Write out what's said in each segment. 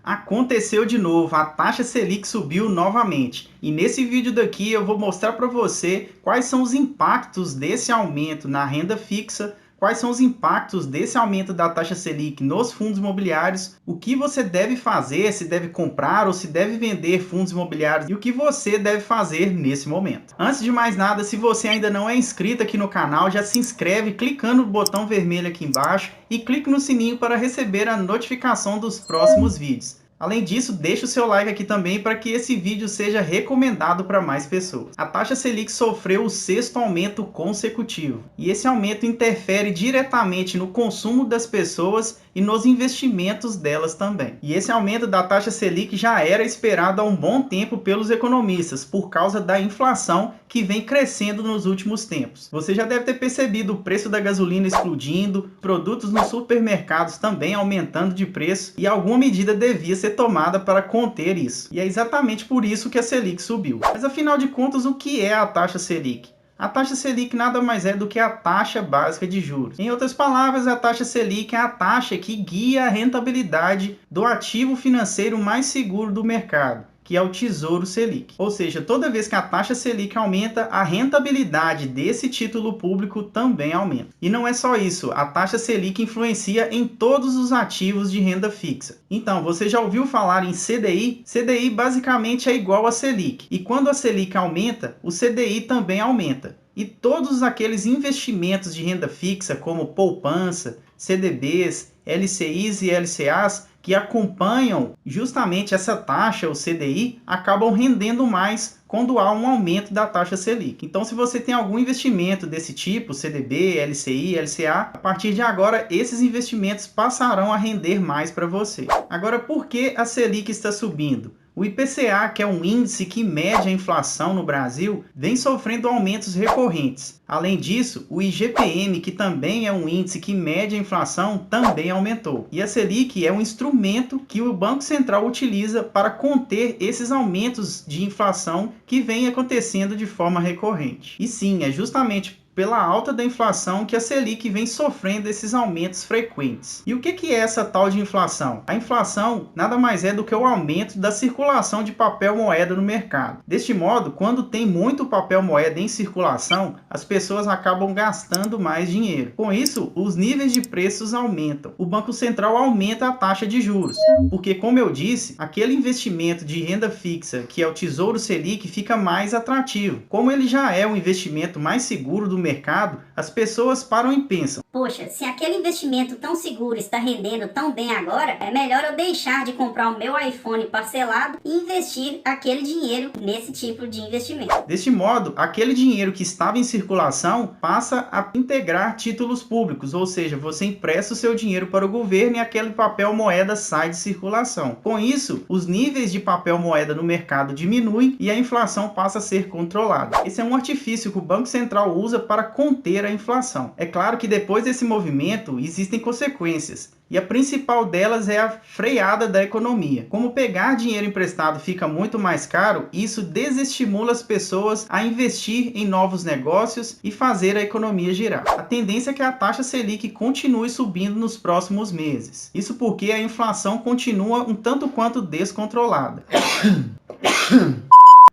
Aconteceu de novo, a taxa Selic subiu novamente. E nesse vídeo daqui eu vou mostrar para você quais são os impactos desse aumento na renda fixa, quais são os impactos desse aumento da taxa Selic nos fundos imobiliários, o que você deve fazer, se deve comprar ou se deve vender fundos imobiliários e o que você deve fazer nesse momento. Antes de mais nada, se você ainda não é inscrito aqui no canal, já se inscreve clicando no botão vermelho aqui embaixo e clique no sininho para receber a notificação dos próximos vídeos. Além disso, deixe o seu like aqui também para que esse vídeo seja recomendado para mais pessoas. A taxa Selic sofreu o 6º aumento consecutivo, e esse aumento interfere diretamente no consumo das pessoas e nos investimentos delas também. E esse aumento da taxa Selic já era esperado há um bom tempo pelos economistas, por causa da inflação que vem crescendo nos últimos tempos. Você já deve ter percebido o preço da gasolina explodindo, produtos nos supermercados também aumentando de preço, e alguma medida devia ser tomada para conter isso. E é exatamente por isso que a Selic subiu. Mas afinal de contas, o que é a taxa Selic? A taxa Selic nada mais é do que a taxa básica de juros. Em outras palavras, a taxa Selic é a taxa que guia a rentabilidade do ativo financeiro mais seguro do mercado, que é o Tesouro Selic. Ou seja, toda vez que a taxa Selic aumenta, a rentabilidade desse título público também aumenta. E não é só isso, a taxa Selic influencia em todos os ativos de renda fixa. Então, você já ouviu falar em CDI? CDI basicamente é igual a Selic. E quando a Selic aumenta, o CDI também aumenta. E todos aqueles investimentos de renda fixa, como poupança, CDBs, LCIs e LCAs, que acompanham justamente essa taxa, o CDI, acabam rendendo mais quando há um aumento da taxa Selic. Então, se você tem algum investimento desse tipo, CDB, LCI, LCA, a partir de agora, esses investimentos passarão a render mais para você. Agora, por que a Selic está subindo? O IPCA, que é um índice que mede a inflação no Brasil, vem sofrendo aumentos recorrentes. Além disso, o IGPM, que também é um índice que mede a inflação, também aumentou. E a Selic é um instrumento que o Banco Central utiliza para conter esses aumentos de inflação que vêm acontecendo de forma recorrente. E sim, é justamente pela alta da inflação que a Selic vem sofrendo esses aumentos frequentes. E o que é essa tal de inflação? A inflação nada mais é do que o aumento da circulação de papel moeda no mercado. Deste modo, quando tem muito papel moeda em circulação, as pessoas acabam gastando mais dinheiro. Com isso, os níveis de preços aumentam. O Banco Central aumenta a taxa de juros, porque, como eu disse, aquele investimento de renda fixa, que é o Tesouro Selic, fica mais atrativo. Como ele já é o investimento mais seguro do mercado, as pessoas param e pensam: poxa, se aquele investimento tão seguro está rendendo tão bem agora, é melhor eu deixar de comprar o meu iPhone parcelado e investir aquele dinheiro nesse tipo de investimento. Deste modo, aquele dinheiro que estava em circulação passa a integrar títulos públicos, ou seja, você empresta o seu dinheiro para o governo e aquele papel moeda sai de circulação. Com isso, os níveis de papel moeda no mercado diminuem e a inflação passa a ser controlada. Esse é um artifício que o Banco Central usa para conter a inflação. É claro que depois desse movimento existem consequências, e a principal delas é a freada da economia. Como pegar dinheiro emprestado fica muito mais caro, isso desestimula as pessoas a investir em novos negócios e fazer a economia girar. A tendência é que a taxa Selic continue subindo nos próximos meses. Isso porque a inflação continua um tanto quanto descontrolada.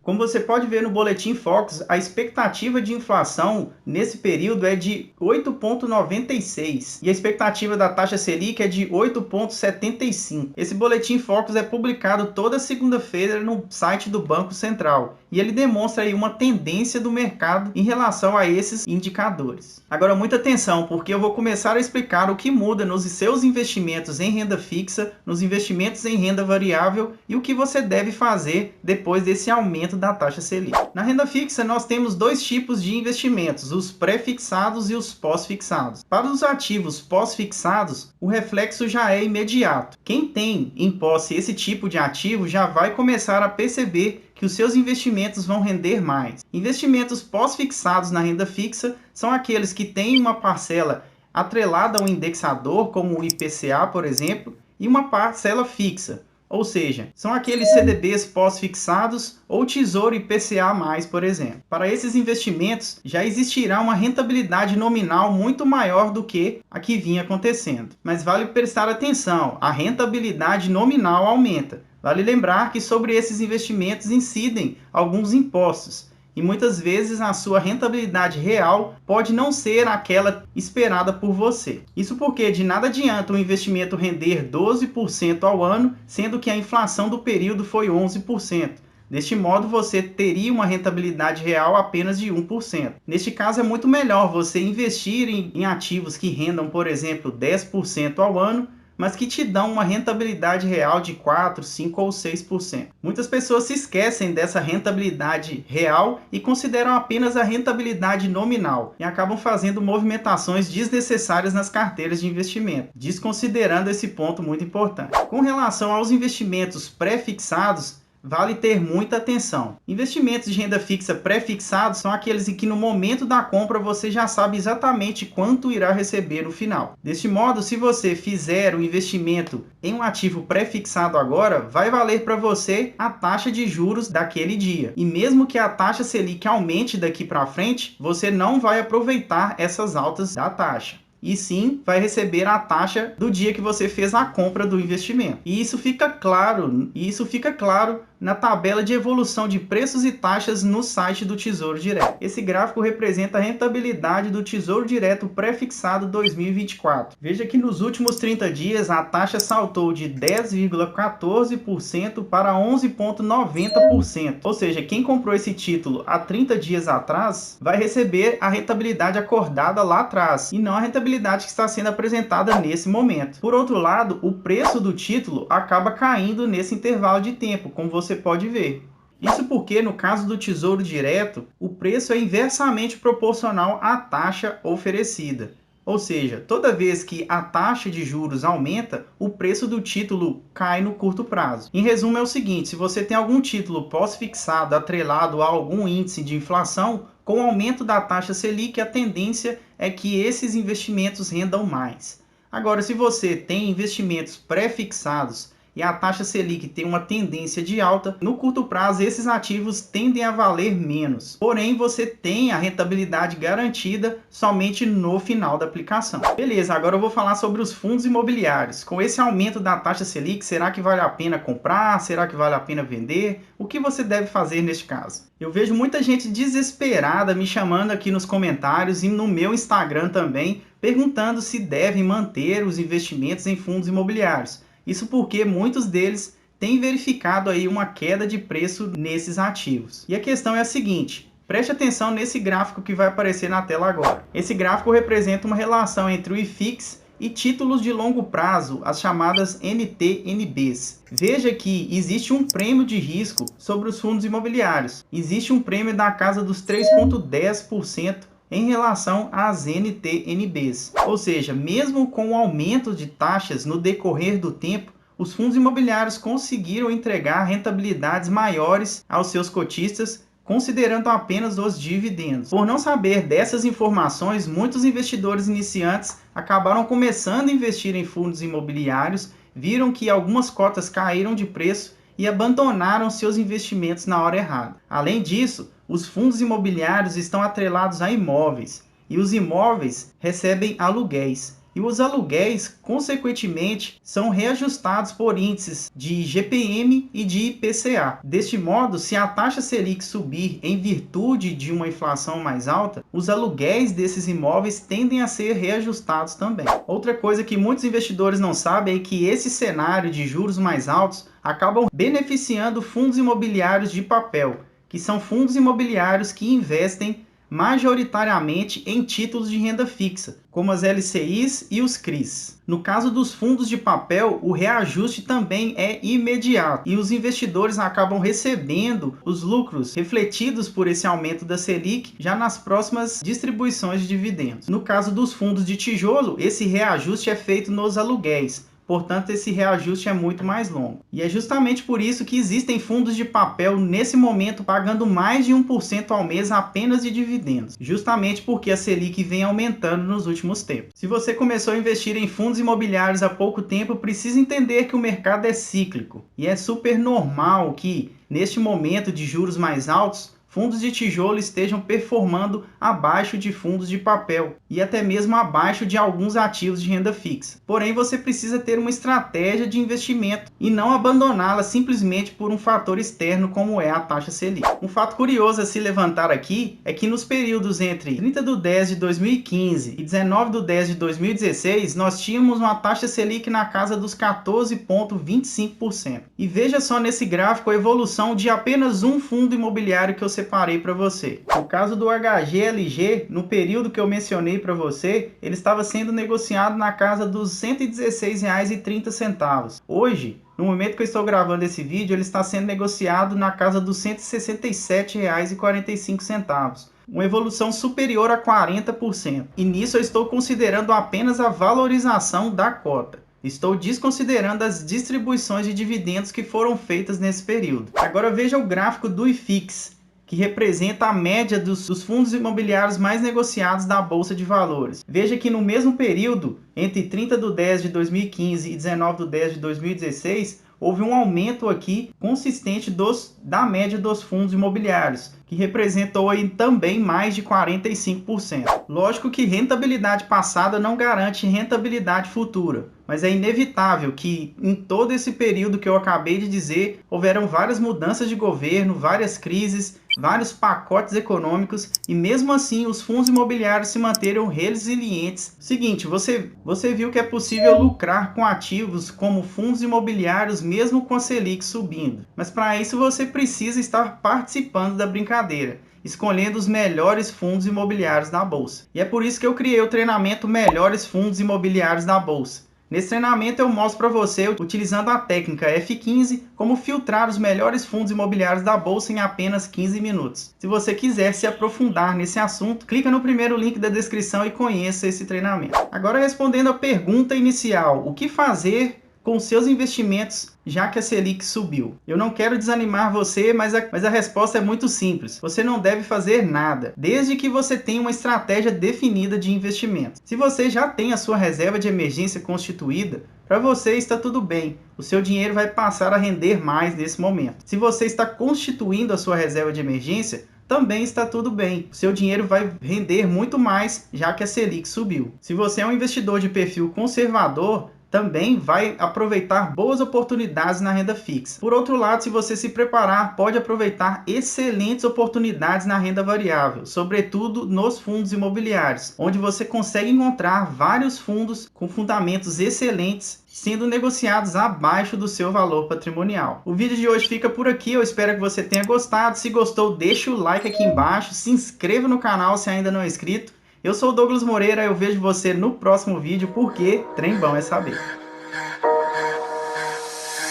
Como você pode ver no Boletim Focus, a expectativa de inflação nesse período é de 8,96 e a expectativa da taxa Selic é de 8,75. Esse Boletim Focus é publicado toda segunda-feira no site do Banco Central e ele demonstra aí uma tendência do mercado em relação a esses indicadores. Agora, muita atenção, porque eu vou começar a explicar o que muda nos seus investimentos em renda fixa, nos investimentos em renda variável e o que você deve fazer depois desse aumento da taxa Selic. Na renda fixa, nós temos dois tipos de investimentos, os pré-fixados e os pós-fixados. Para os ativos pós-fixados, o reflexo já é imediato. Quem tem em posse esse tipo de ativo já vai começar a perceber que os seus investimentos vão render mais. Investimentos pós-fixados na renda fixa são aqueles que têm uma parcela atrelada a um indexador, como o IPCA, por exemplo, e uma parcela fixa. Ou seja, são aqueles CDBs pós-fixados ou Tesouro IPCA+, por exemplo. Para esses investimentos, já existirá uma rentabilidade nominal muito maior do que a que vinha acontecendo. Mas vale prestar atenção, a rentabilidade nominal aumenta. Vale lembrar que sobre esses investimentos incidem alguns impostos, e muitas vezes a sua rentabilidade real pode não ser aquela esperada por você. Isso porque de nada adianta um investimento render 12% ao ano, sendo que a inflação do período foi 11%. Deste modo, você teria uma rentabilidade real apenas de 1%. Neste caso, é muito melhor você investir em ativos que rendam, por exemplo, 10% ao ano, mas que te dão uma rentabilidade real de 4%, 5% ou 6%. Muitas pessoas se esquecem dessa rentabilidade real e consideram apenas a rentabilidade nominal e acabam fazendo movimentações desnecessárias nas carteiras de investimento, desconsiderando esse ponto muito importante. Com relação aos investimentos pré-fixados, vale ter muita atenção. Investimentos de renda fixa pré-fixados são aqueles em que no momento da compra você já sabe exatamente quanto irá receber no final. Deste modo, se você fizer o investimento em um ativo pré-fixado agora, vai valer para você a taxa de juros daquele dia. E mesmo que a taxa Selic aumente daqui para frente, você não vai aproveitar essas altas da taxa. E sim vai receber a taxa do dia que você fez a compra do investimento. E isso fica claro na tabela de evolução de preços e taxas no site do Tesouro Direto. Esse gráfico representa a rentabilidade do Tesouro Direto pré-fixado 2024. Veja que nos últimos 30 dias a taxa saltou de 10,14% para 11,90%. Ou seja, quem comprou esse título há 30 dias atrás vai receber a rentabilidade acordada lá atrás e não a rentabilidade que está sendo apresentada nesse momento. Por outro lado, o preço do título acaba caindo nesse intervalo de tempo, como você pode ver. Isso porque, no caso do Tesouro Direto, o preço é inversamente proporcional à taxa oferecida. Ou seja, toda vez que a taxa de juros aumenta, o preço do título cai no curto prazo. Em resumo, é o seguinte: se você tem algum título pós-fixado atrelado a algum índice de inflação, com o aumento da taxa Selic, a tendência é que esses investimentos rendam mais. Agora, se você tem investimentos pré-fixados e a taxa Selic tem uma tendência de alta, no curto prazo esses ativos tendem a valer menos. Porém, você tem a rentabilidade garantida somente no final da aplicação. Beleza, agora eu vou falar sobre os fundos imobiliários. Com esse aumento da taxa Selic, será que vale a pena comprar? Será que vale a pena vender? O que você deve fazer neste caso? Eu vejo muita gente desesperada me chamando aqui nos comentários e no meu Instagram também, perguntando se devem manter os investimentos em fundos imobiliários. Isso porque muitos deles têm verificado aí uma queda de preço nesses ativos. E a questão é a seguinte: preste atenção nesse gráfico que vai aparecer na tela agora. Esse gráfico representa uma relação entre o IFIX e títulos de longo prazo, as chamadas NTNBs. Veja que existe um prêmio de risco sobre os fundos imobiliários. Existe um prêmio da casa dos 3,10% em relação às NTNBs. Ou seja, mesmo com o aumento de taxas no decorrer do tempo, os fundos imobiliários conseguiram entregar rentabilidades maiores aos seus cotistas, considerando apenas os dividendos. Por não saber dessas informações, muitos investidores iniciantes acabaram começando a investir em fundos imobiliários, viram que algumas cotas caíram de preço e abandonaram seus investimentos na hora errada. Além disso, os fundos imobiliários estão atrelados a imóveis, e os imóveis recebem aluguéis. E os aluguéis, consequentemente, são reajustados por índices de IGPM e de IPCA. Deste modo, se a taxa Selic subir em virtude de uma inflação mais alta, os aluguéis desses imóveis tendem a ser reajustados também. Outra coisa que muitos investidores não sabem é que esse cenário de juros mais altos acabam beneficiando fundos imobiliários de papel, que são fundos imobiliários que investem majoritariamente em títulos de renda fixa, como as LCIs e os CRIs. No caso dos fundos de papel, o reajuste também é imediato e os investidores acabam recebendo os lucros refletidos por esse aumento da Selic já nas próximas distribuições de dividendos. No caso dos fundos de tijolo, esse reajuste é feito nos aluguéis, portanto esse reajuste é muito mais longo. E é justamente por isso que existem fundos de papel nesse momento pagando mais de 1% ao mês apenas de dividendos, justamente porque a Selic vem aumentando nos últimos tempos. Se você começou a investir em fundos imobiliários há pouco tempo, precisa entender que o mercado é cíclico e é super normal que, neste momento de juros mais altos, fundos de tijolo estejam performando abaixo de fundos de papel e até mesmo abaixo de alguns ativos de renda fixa. Porém, você precisa ter uma estratégia de investimento e não abandoná-la simplesmente por um fator externo como é a taxa Selic. Um fato curioso a se levantar aqui é que nos períodos entre 30/10 de 2015 e 19/10 de 2016, nós tínhamos uma taxa Selic na casa dos 14,25%. E veja só nesse gráfico a evolução de apenas um fundo imobiliário que eu separei para você. No caso do HGLG, no período que eu mencionei para você, ele estava sendo negociado na casa dos R$ 116,30. Hoje, no momento que eu estou gravando esse vídeo, ele está sendo negociado na casa dos R$ 167,45. Uma evolução superior a 40%. E nisso eu estou considerando apenas a valorização da cota. Estou desconsiderando as distribuições de dividendos que foram feitas nesse período. Agora veja o gráfico do IFIX, que representa a média dos fundos imobiliários mais negociados da Bolsa de Valores. Veja que no mesmo período, entre 30/10 de 2015 e 19/10 de 2016, houve um aumento aqui consistente da média dos fundos imobiliários, que representou aí também mais de 45%. Lógico que rentabilidade passada não garante rentabilidade futura, mas é inevitável que em todo esse período que eu acabei de dizer, houveram várias mudanças de governo, várias crises, vários pacotes econômicos e mesmo assim os fundos imobiliários se manteram resilientes. Seguinte, você viu que é possível lucrar com ativos como fundos imobiliários mesmo com a Selic subindo, mas para isso você precisa estar participando da brincadeira, escolhendo os melhores fundos imobiliários da Bolsa. E é por isso que eu criei o treinamento Melhores Fundos Imobiliários da Bolsa. Nesse treinamento eu mostro para você, utilizando a técnica F15, como filtrar os melhores fundos imobiliários da Bolsa em apenas 15 minutos. Se você quiser se aprofundar nesse assunto, clica no primeiro link da descrição e conheça esse treinamento. Agora respondendo a pergunta inicial, o que fazer com seus investimentos já que a Selic subiu? Eu não quero desanimar você, mas a resposta é muito simples. Você não deve fazer nada, desde que você tenha uma estratégia definida de investimento. Se você já tem a sua reserva de emergência constituída, para você está tudo bem. O seu dinheiro vai passar a render mais nesse momento. Se você está constituindo a sua reserva de emergência, também está tudo bem. O seu dinheiro vai render muito mais, já que a Selic subiu. Se você é um investidor de perfil conservador, também vai aproveitar boas oportunidades na renda fixa. Por outro lado, se você se preparar, pode aproveitar excelentes oportunidades na renda variável, sobretudo nos fundos imobiliários, onde você consegue encontrar vários fundos com fundamentos excelentes sendo negociados abaixo do seu valor patrimonial. O vídeo de hoje fica por aqui, eu espero que você tenha gostado. Se gostou, deixa o like aqui embaixo, se inscreva no canal se ainda não é inscrito. Eu sou o Douglas Moreira, eu vejo você no próximo vídeo, porque trem bom é saber.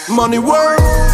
Money work.